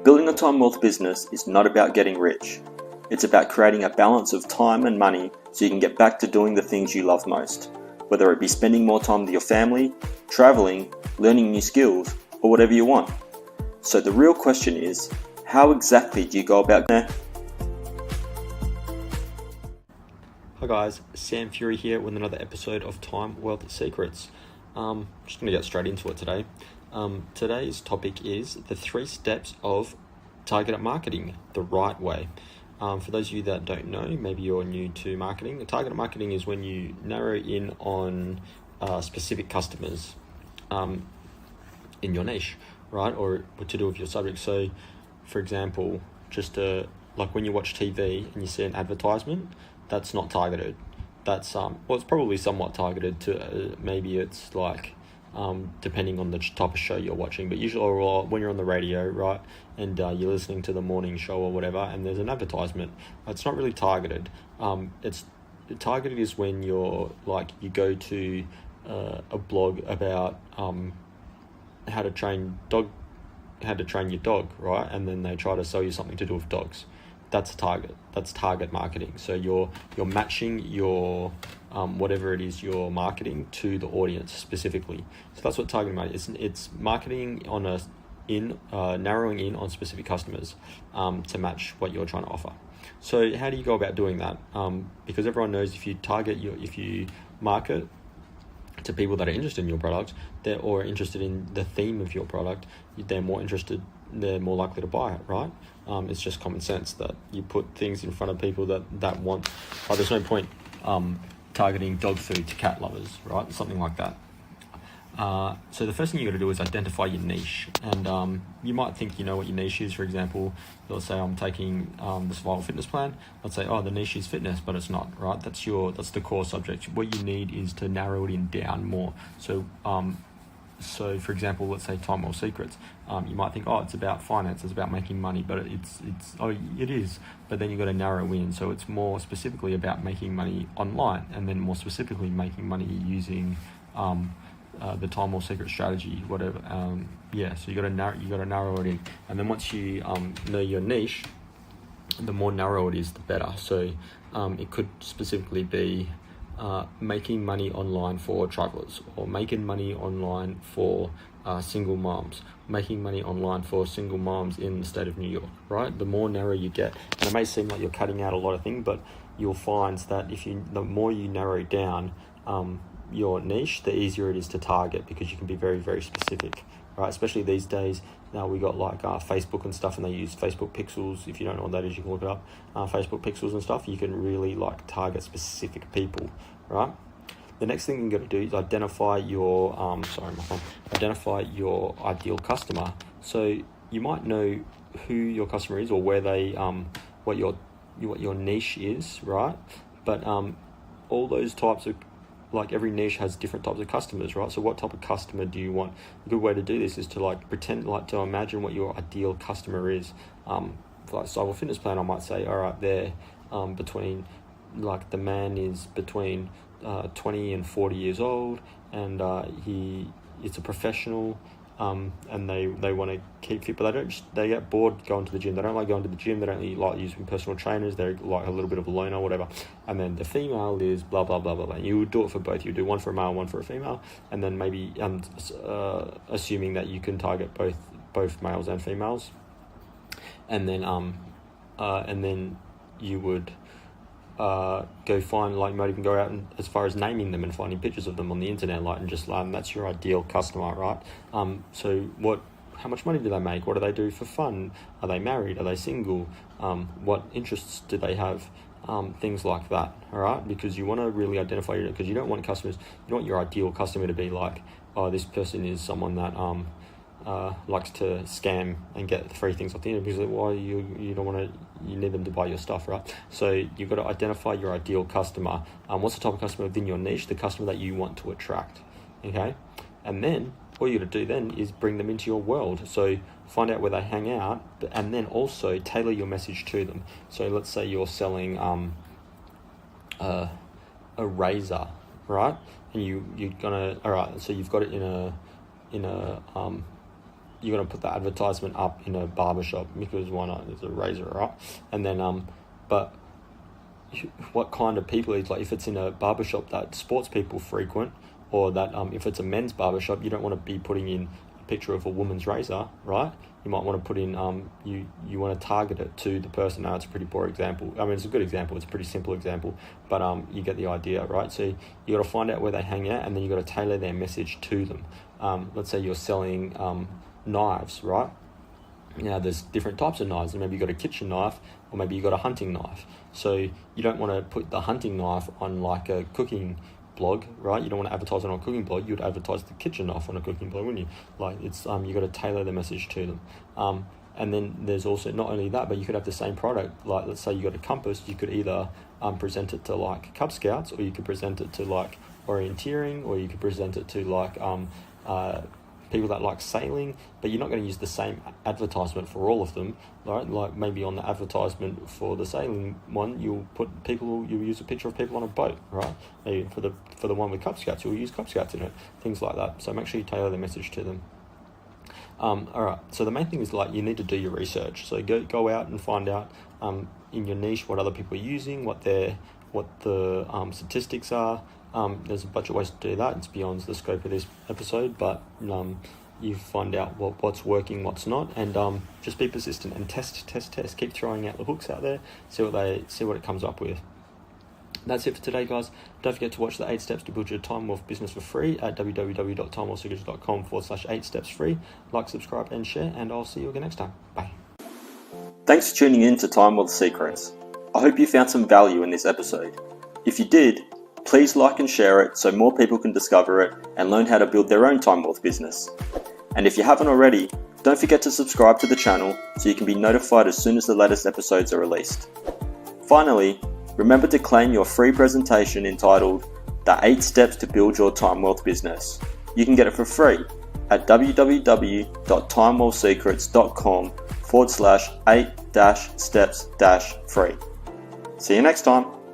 Building a time wealth business is not about getting rich. It's about creating a balance of time and money so you can get back to doing the things you love most, whether it be spending more time with your family, traveling, learning new skills, or whatever you want. So the real question is, how exactly do you go about that? Hi guys, Sam Fury here with another episode of Time Wealth Secrets. Just going to get straight into it today. Today's topic is the 3 steps of targeted marketing the right way. For those of you that don't know, maybe you're new to marketing. Targeted marketing is when you narrow in on specific customers in your niche, right? Or to do with your subject. So, for example, like when you watch TV and you see an advertisement, that's not targeted. That's it's probably somewhat targeted to maybe it's like depending on the type of show you're watching, but usually, or when you're on the radio, right, and you're listening to the morning show or whatever, and there's an advertisement, it's not really targeted. It's targeted is when you go to a blog about how to train your dog, right, and then they try to sell you something to do with dogs. That's target. That's target marketing. So you're matching your whatever it is you're marketing to the audience specifically. So that's what target marketing is. It's marketing on narrowing in on specific customers to match what you're trying to offer. So how do you go about doing that? Because everyone knows if you market to people that are interested in your product, or interested in the theme of your product, they're more likely to buy it, right? It's just common sense that you put things in front of people that want. There's no point targeting dog food to cat lovers, right? Something like that. So the first thing you got to do is identify your niche, and you might think you know what your niche is. For example, let's say I'm taking the Survival Fitness Plan. Let's say, the niche is fitness, but it's not, right? That's the core subject. What you need is to narrow it down more. So for example, let's say Time Wealth Secrets. You might think, it's about finance, it's about making money, but it is. But then you got to narrow in, so it's more specifically about making money online, and then more specifically making money using the Time Wealth Secret strategy, whatever. So you got to narrow it in, and then once you know your niche, the more narrow it is, the better. So it could specifically be making money online for travelers, or making money online for single moms, making money online for single moms in the state of New York, right? The more narrow you get, and it may seem like you're cutting out a lot of things, but you'll find that the more you narrow down your niche, the easier it is to target, because you can be very, very specific, right? Especially these days. Now we got Facebook and stuff, and they use Facebook pixels. If you don't know what that is, you can look it up. Facebook pixels and stuff. You can really target specific people, right? The next thing you got to do is identify your ideal customer. So you might know who your customer is, or where they what your niche is, right? But all those types of every niche has different types of customers, right? So what type of customer do you want? A good way to do this is to to imagine what your ideal customer is. For Survival Fitness Plan, I might say, all right, they're between, the man is between 20 and 40 years old, and it's a professional, and they want to keep fit, but they get bored going to the gym. They don't like going to the gym. They don't like using personal trainers. They're like a little bit of a loner or whatever. And then the female is blah, blah, blah, blah, blah. You would do it for both. You do one for a male, one for a female. And then maybe assuming that you can target both males and females. And then you would go find, might even go out and as far as naming them and finding pictures of them on the internet, and that's your ideal customer, right? So how much money do they make? What do they do for fun? Are they married? Are they single? What interests do they have? Things like that, all right? Because you want to really identify because you don't want your ideal customer to be this person is someone that likes to scam and get free things off the internet, because you don't want to, you need them to buy your stuff, right? So you've got to identify your ideal customer. What's the type of customer within your niche, the customer that you want to attract, okay? And then all you got to do then is bring them into your world. So find out where they hang out, and then also tailor your message to them. So let's say you're selling a razor, right? And you're gonna, all right, so you've got it in a you're gonna put the advertisement up in a barbershop because why not? There's a razor, right? And then but what kind of people is, like, if it's in a barbershop that sports people frequent, or that if it's a men's barbershop, you don't want to be putting in a picture of a woman's razor, right? You might want to put in you want to target it to the person. Now, it's a pretty poor example. I mean, it's a good example. It's a pretty simple example, but you get the idea, right? So you got to find out where they hang out, and then you got to tailor their message to them. Let's say you're selling knives, right? Now, there's different types of knives. Maybe you got a kitchen knife, or maybe you got a hunting knife. So you don't want to put the hunting knife on like a cooking blog, right? You don't want to advertise it on a cooking blog. You'd advertise the kitchen knife on a cooking blog, wouldn't you? Like, it's you got to tailor the message to them. And then there's also not only that, but you could have the same product. Like, let's say you got a compass. You could either present it to like Cub Scouts, or you could present it to like orienteering, or you could present it to like people that like sailing, but you're not going to use the same advertisement for all of them, right? Like, maybe on the advertisement for the sailing one, you'll use a picture of people on a boat, right? Maybe for the one with Cub Scouts, you'll use Cub Scouts in it, things like that. So make sure you tailor the message to them. All right. So the main thing is, like, you need to do your research. So go out and find out in your niche what other people are using, what the statistics are. There's a bunch of ways to do that. It's beyond the scope of this episode, but you find out what's working, what's not, and just be persistent and test. Keep throwing out the hooks out there. See what it comes up with. That's it for today, guys. Don't forget to watch the 8 steps to build your time wealth business for free at www.timewealthsecrets.com/8 steps free. Like, subscribe, and share, and I'll see you again next time. Bye. Thanks for tuning in to Time Wealth Secrets. I hope you found some value in this episode. If you did, please like and share it so more people can discover it and learn how to build their own time wealth business. And if you haven't already, don't forget to subscribe to the channel so you can be notified as soon as the latest episodes are released. Finally, remember to claim your free presentation entitled The 8 Steps to Build Your Time Wealth Business. You can get it for free at www.timewealthsecrets.com/8-steps-free. See you next time.